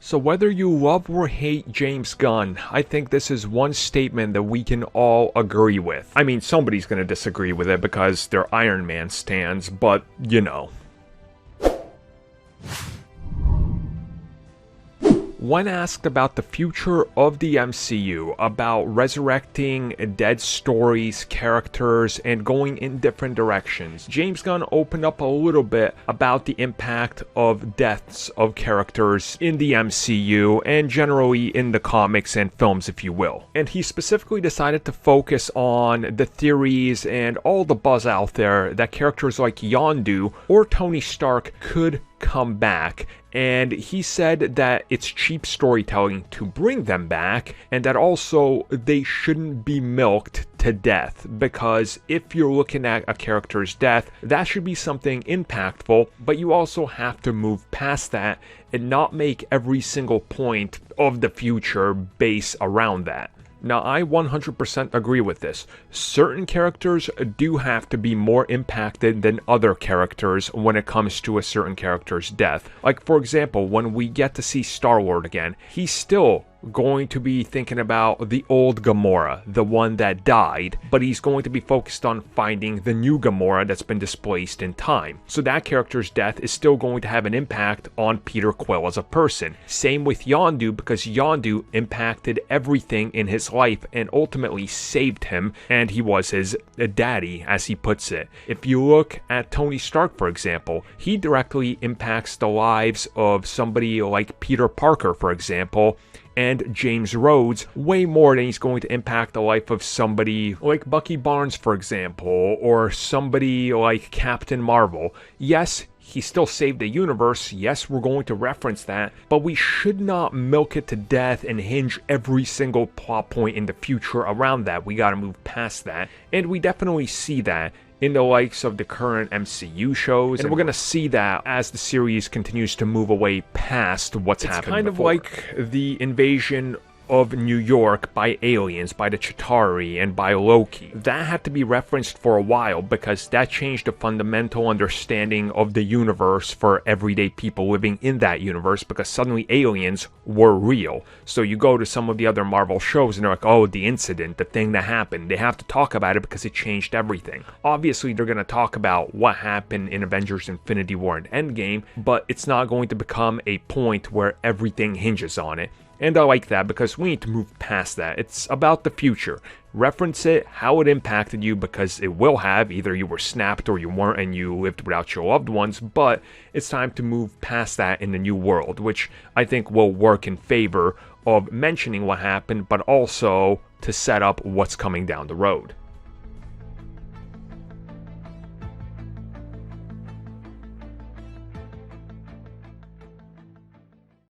So whether you love or hate James Gunn, I think this is one statement that we can all agree with. I mean, somebody's gonna disagree with it because they're Iron Man stans, but you know. When asked about the future of the MCU, about resurrecting dead stories, characters, and going in different directions, James Gunn opened up a little bit about the impact of deaths of characters in the MCU and generally in the comics and films, if you will. And he specifically decided to focus on the theories and all the buzz out there that characters like Yondu or Tony Stark could come back, and he said that it's cheap storytelling to bring them back, and that also they shouldn't be milked to death, because if you're looking at a character's death, that should be something impactful, but you also have to move past that and not make every single point of the future base around that. Now, I 100% agree with this. Certain characters do have to be more impacted than other characters when it comes to a certain character's death. Like, for example, when we get to see Star-Lord again, he's still going to be thinking about the old Gamora, the one that died, but he's going to be focused on finding the new Gamora that's been displaced in time. So that character's death is still going to have an impact on Peter Quill as a person. Same with Yondu, because Yondu impacted everything in his life and ultimately saved him, and he was his daddy, as he puts it. If you look at Tony Stark, for example, he directly impacts the lives of somebody like Peter Parker, for example, and James Rhodes way more than he's going to impact the life of somebody like Bucky Barnes, for example, or somebody like Captain Marvel. Yes, he still saved the universe. Yes, we're going to reference that, but we should not milk it to death and hinge every single plot point in the future around that. We gotta move past that, and we definitely see that in the likes of the current MCU shows, and we're gonna see that as the series continues to move away past what's happened before. It's kind of like the invasion of New York by aliens, by the Chitauri, and by Loki. That had to be referenced for a while because that changed the fundamental understanding of the universe for everyday people living in that universe, because suddenly aliens were real. So you go to some of the other Marvel shows and they're like, oh, the incident, the thing that happened. They have to talk about it because it changed everything. Obviously, they're going to talk about what happened in Avengers Infinity War and Endgame, but it's not going to become a point where everything hinges on it. And I like that because we need to move past that. It's about the future. Reference it, how it impacted you, because it will have. Either you were snapped or you weren't and you lived without your loved ones, but it's time to move past that in the new world, which I think will work in favor of mentioning what happened, but also to set up what's coming down the road.